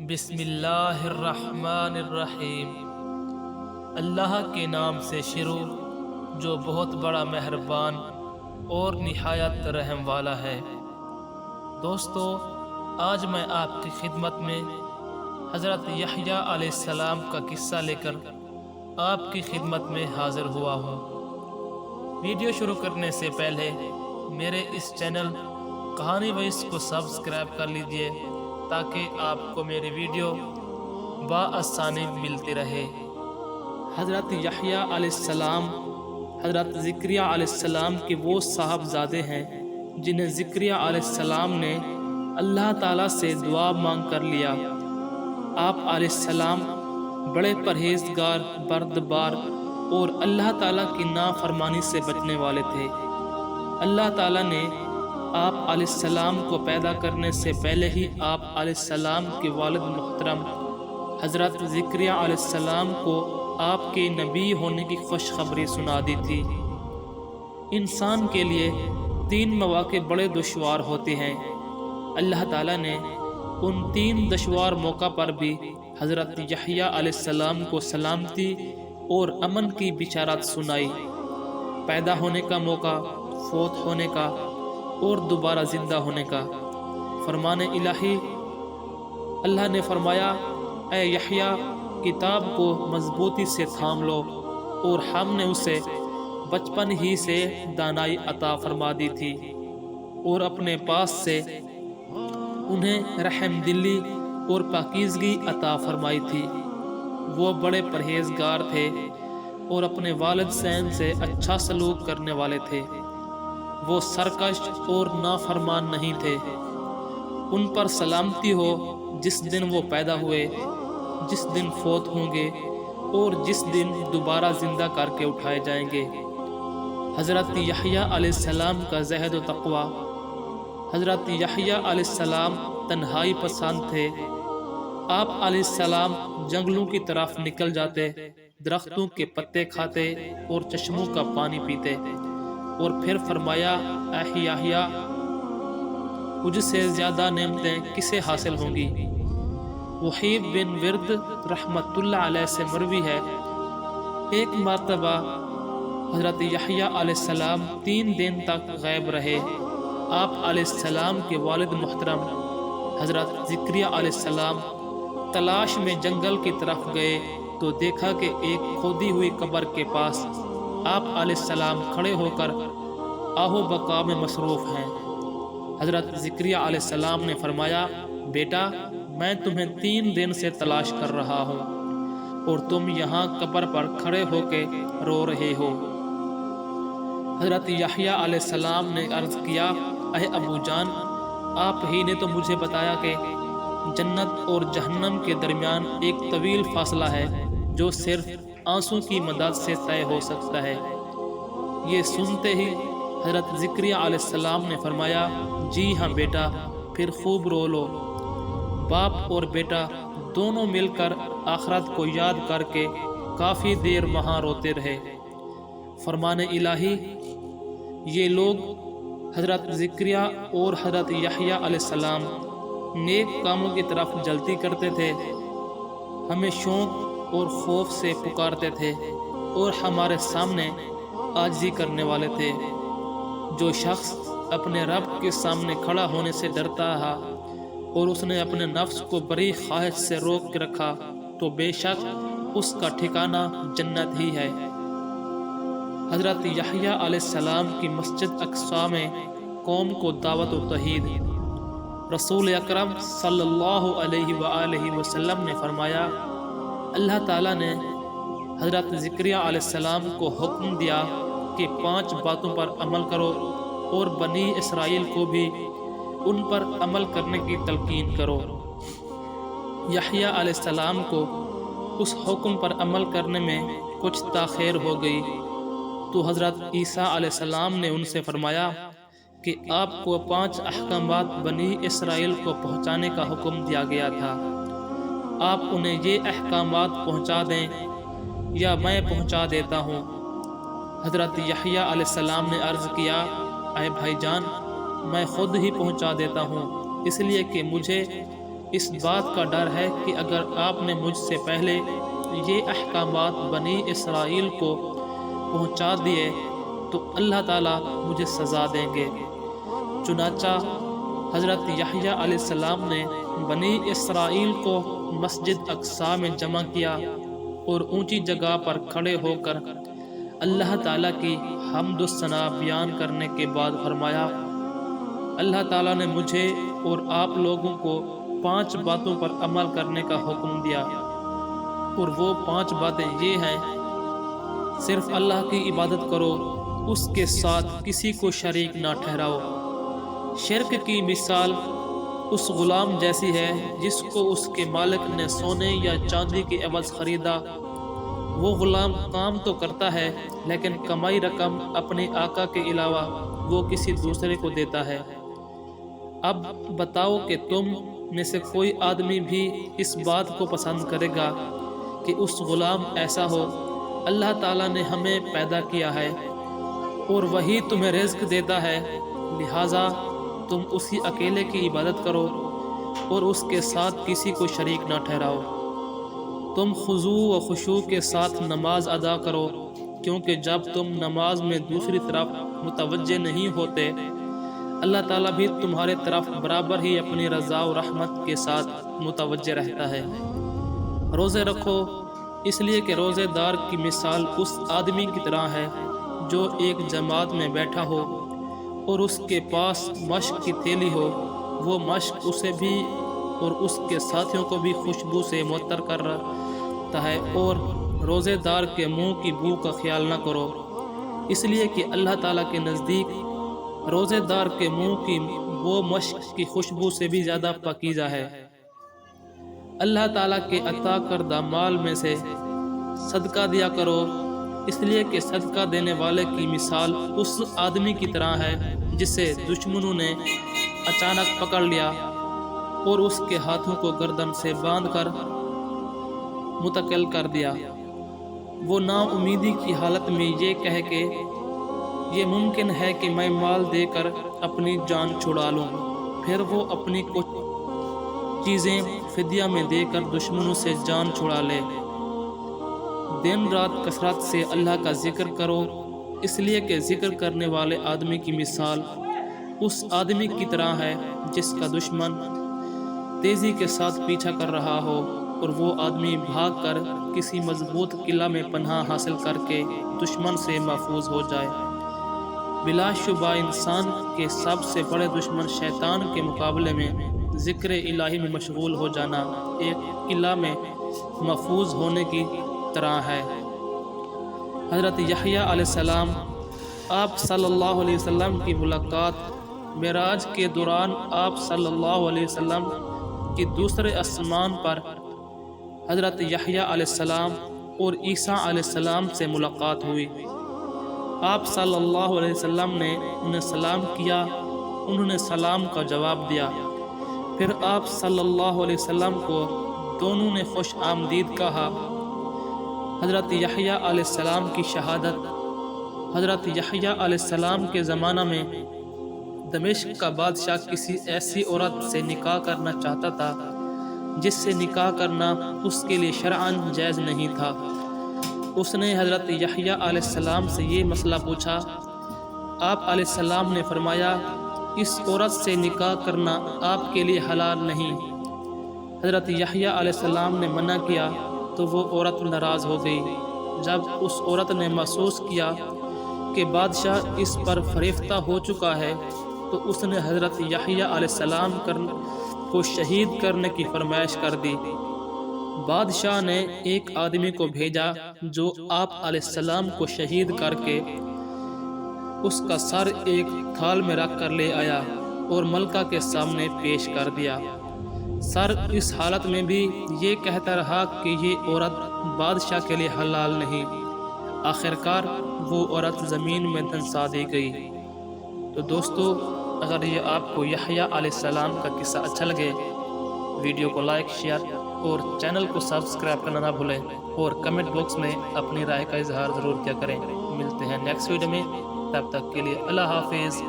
بسم اللہ الرحمن الرحیم۔ اللہ کے نام سے شروع جو بہت بڑا مہربان اور نہایت رحم والا ہے۔ دوستو، آج میں آپ کی خدمت میں حضرت یحییٰ علیہ السلام کا قصہ لے کر آپ کی خدمت میں حاضر ہوا ہوں۔ ویڈیو شروع کرنے سے پہلے میرے اس چینل کہانی وائس کو سبسکرائب کر لیجئے تاکہ آپ کو میری ویڈیو بآسانی ملتی رہے۔ حضرت یحییٰ علیہ السلام حضرت زکریا علیہ السلام کے وہ صاحبزادے ہیں جنہیں زکریا علیہ السلام نے اللہ تعالیٰ سے دعا مانگ کر لیا۔ آپ علیہ السلام بڑے پرہیزگار، بردبار اور اللہ تعالیٰ کی نافرمانی سے بچنے والے تھے۔ اللہ تعالیٰ نے آپ علیہ السلام کو پیدا کرنے سے پہلے ہی آپ علیہ السلام کے والد محترم حضرت زکریا علیہ السلام کو آپ کے نبی ہونے کی خوشخبری سنا دی تھی۔ انسان کے لیے 3 مواقع بڑے دشوار ہوتے ہیں۔ اللہ تعالیٰ نے ان 3 دشوار موقع پر بھی حضرت یحییٰ علیہ السلام کو سلامتی اور امن کی بشارت سنائی۔ پیدا ہونے کا موقع، فوت ہونے کا اور دوبارہ زندہ ہونے کا۔ فرمان الہی، اللہ نے فرمایا، اے یحییٰ، کتاب کو مضبوطی سے تھام لو، اور ہم نے اسے بچپن ہی سے دانائی عطا فرما دی تھی اور اپنے پاس سے انہیں رحم دلی اور پاکیزگی عطا فرمائی تھی۔ وہ بڑے پرہیزگار تھے اور اپنے والد سین سے اچھا سلوک کرنے والے تھے۔ وہ سرکش اور نافرمان نہیں تھے۔ ان پر سلامتی ہو جس دن وہ پیدا ہوئے، جس دن فوت ہوں گے اور جس دن دوبارہ زندہ کر کے اٹھائے جائیں گے۔ حضرت یحییٰ علیہ السلام کا زہد و تقویٰ۔ حضرت یحییٰ علیہ السلام تنہائی پسند تھے۔ آپ علیہ السلام جنگلوں کی طرف نکل جاتے، درختوں کے پتے کھاتے اور چشموں کا پانی پیتے، اور پھر فرمایا، اے یحییٰ، مجھ سے زیادہ نعمتیں کسے حاصل ہوں گی؟ وحیب بن ورد رحمت اللہ علیہ سے مروی ہے، ایک مرتبہ حضرت یحییٰ علیہ السلام 3 دن تک غائب رہے۔ آپ علیہ السلام کے والد محترم حضرت زکریا علیہ السلام تلاش میں جنگل کی طرف گئے تو دیکھا کہ ایک کھودی ہوئی قبر کے پاس آپ علیہ السلام کھڑے ہو کر آہو بقا میں مصروف ہیں۔ حضرت زکریا علیہ السلام نے فرمایا، بیٹا، میں تمہیں 3 دن سے تلاش کر رہا ہوں اور تم یہاں قبر پر کھڑے ہو کے رو رہے ہو۔ حضرت یحییٰ علیہ السلام نے عرض کیا، اے ابو جان، آپ ہی نے تو مجھے بتایا کہ جنت اور جہنم کے درمیان ایک طویل فاصلہ ہے جو صرف آنسوں کی مدد سے طے ہو سکتا ہے۔ یہ سنتے ہی حضرت زکریا علیہ السلام نے فرمایا، جی ہاں بیٹا، پھر خوب رو لو۔ باپ اور بیٹا دونوں مل کر آخرت کو یاد کر کے کافی دیر وہاں روتے رہے۔ فرمان الہی، یہ لوگ حضرت زکریا اور حضرت یحییٰ علیہ السلام نیک کاموں کی طرف جلدی کرتے تھے، ہمیں شوق اور خوف سے پکارتے تھے اور ہمارے سامنے عاجزی کرنے والے تھے۔ جو شخص اپنے رب کے سامنے کھڑا ہونے سے ڈرتا رہا اور اس نے اپنے نفس کو بری خواہش سے روک کے رکھا تو بے شک اس کا ٹھکانہ جنت ہی ہے۔ حضرت یحییٰ علیہ السلام کی مسجد اقصیٰ میں قوم کو دعوت و توحید۔ رسول اکرم صلی اللہ علیہ وآلہ وسلم نے فرمایا، اللہ تعالیٰ نے حضرت زکریا علیہ السلام کو حکم دیا کہ 5 باتوں پر عمل کرو اور بنی اسرائیل کو بھی ان پر عمل کرنے کی تلقین کرو۔ یحییٰ علیہ السلام کو اس حکم پر عمل کرنے میں کچھ تاخیر ہو گئی تو حضرت عیسیٰ علیہ السلام نے ان سے فرمایا کہ آپ کو 5 احکامات بنی اسرائیل کو پہنچانے کا حکم دیا گیا تھا، آپ انہیں یہ احکامات پہنچا دیں یا میں پہنچا دیتا ہوں۔ حضرت یحییٰ علیہ السلام نے عرض کیا، اے بھائی جان، میں خود ہی پہنچا دیتا ہوں، اس لیے کہ مجھے اس بات کا ڈر ہے کہ اگر آپ نے مجھ سے پہلے یہ احکامات بنی اسرائیل کو پہنچا دیے تو اللہ تعالیٰ مجھے سزا دیں گے۔ چنانچہ حضرت یحییٰ علیہ السلام نے بنی اسرائیل کو مسجد اقصی میں جمع کیا اور اونچی جگہ پر کھڑے ہو کر اللہ تعالیٰ کی حمد و ثنا بیان کرنے کے بعد فرمایا، اللہ تعالیٰ نے مجھے اور آپ لوگوں کو 5 باتوں پر عمل کرنے کا حکم دیا، اور وہ 5 باتیں یہ ہیں: صرف اللہ کی عبادت کرو، اس کے ساتھ کسی کو شریک نہ ٹھہراؤ۔ شرک کی مثال اس غلام جیسی ہے جس کو اس کے مالک نے سونے یا چاندی کے عوض خریدا۔ وہ غلام کام تو کرتا ہے لیکن کمائی رقم اپنے آقا کے علاوہ وہ کسی دوسرے کو دیتا ہے۔ اب بتاؤ کہ تم میں سے کوئی آدمی بھی اس بات کو پسند کرے گا کہ اس غلام ایسا ہو؟ اللہ تعالیٰ نے ہمیں پیدا کیا ہے اور وہی تمہیں رزق دیتا ہے، لہٰذا تم اسی اکیلے کی عبادت کرو اور اس کے ساتھ کسی کو شریک نہ ٹھہراؤ۔ تم خضوع و خشوع کے ساتھ نماز ادا کرو، کیونکہ جب تم نماز میں دوسری طرف متوجہ نہیں ہوتے، اللہ تعالیٰ بھی تمہارے طرف برابر ہی اپنی رضا و رحمت کے ساتھ متوجہ رہتا ہے۔ روزے رکھو، اس لیے کہ روزے دار کی مثال اس آدمی کی طرح ہے جو ایک جماعت میں بیٹھا ہو اور اس کے پاس مشک کی تیلی ہو۔ وہ مشک اسے بھی اور اس کے ساتھیوں کو بھی خوشبو سے معطر کرتا ہے، اور روزے دار کے منہ کی بو کا خیال نہ کرو، اس لیے کہ اللہ تعالیٰ کے نزدیک روزے دار کے منہ کی وہ مشک کی خوشبو سے بھی زیادہ پاکیزہ ہے۔ اللہ تعالیٰ کے عطا کردہ مال میں سے صدقہ دیا کرو، اس لیے کہ صدقہ دینے والے کی مثال اس آدمی کی طرح ہے جسے دشمنوں نے اچانک پکڑ لیا اور اس کے ہاتھوں کو گردن سے باندھ کر متکل کر دیا۔ وہ نا امیدی کی حالت میں یہ کہے کہ یہ ممکن ہے کہ میں مال دے کر اپنی جان چھڑا لوں، پھر وہ اپنی کچھ چیزیں فدیہ میں دے کر دشمنوں سے جان چھڑا لے۔ دن رات کثرت سے اللہ کا ذکر کرو، اس لیے کہ ذکر کرنے والے آدمی کی مثال اس آدمی کی طرح ہے جس کا دشمن تیزی کے ساتھ پیچھا کر رہا ہو اور وہ آدمی بھاگ کر کسی مضبوط قلعہ میں پناہ حاصل کر کے دشمن سے محفوظ ہو جائے۔ بلا شبہ انسان کے سب سے بڑے دشمن شیطان کے مقابلے میں ذکر الہی میں مشغول ہو جانا ایک قلعہ میں محفوظ ہونے کی طرح ہے۔ حضرت یحییٰ علیہ السلام آپ صلی اللہ علیہ وسلم کی ملاقات معراج کے دوران آپ صلی اللہ علیہ وسلم کی دوسرے آسمان پر حضرت یحییٰ علیہ السلام اور عیسیٰ علیہ السلام سے ملاقات ہوئی۔ آپ صلی اللہ علیہ وسلم نے انہیں سلام کیا، انہوں نے سلام کا جواب دیا، پھر آپ صلی اللہ علیہ وسلم کو دونوں نے خوش آمدید کہا۔ حضرت یحییٰ علیہ السلام کی شہادت۔ حضرت یحییٰ علیہ السلام کے زمانہ میں دمشق کا بادشاہ کسی ایسی عورت سے نکاح کرنا چاہتا تھا جس سے نکاح کرنا اس کے لیے شرعاً جائز نہیں تھا۔ اس نے حضرت یحییٰ علیہ السلام سے یہ مسئلہ پوچھا۔ آپ علیہ السلام نے فرمایا، اس عورت سے نکاح کرنا آپ کے لیے حلال نہیں۔ حضرت یحییٰ علیہ السلام نے منع کیا تو وہ عورت ناراض ہو گئی۔ جب اس عورت نے محسوس کیا کہ بادشاہ اس پر فریفتہ ہو چکا ہے تو اس نے حضرت یحییٰ علیہ السلام کو شہید کرنے کی فرمائش کر دی۔ بادشاہ نے ایک آدمی کو بھیجا جو آپ علیہ السلام کو شہید کر کے اس کا سر ایک تھال میں رکھ کر لے آیا اور ملکہ کے سامنے پیش کر دیا۔ سر اس حالت میں بھی یہ کہتا رہا کہ یہ عورت بادشاہ کے لیے حلال نہیں۔ آخرکار وہ عورت زمین میں دھنسا دی گئی۔ تو دوستو، اگر یہ آپ کو یحییٰ علیہ السلام کا قصہ اچھا لگے، ویڈیو کو لائک، شیئر اور چینل کو سبسکرائب کرنا نہ بھولیں، اور کمنٹ باکس میں اپنی رائے کا اظہار ضرور کیا کریں۔ ملتے ہیں نیکسٹ ویڈیو میں، تب تک کے لیے اللہ حافظ۔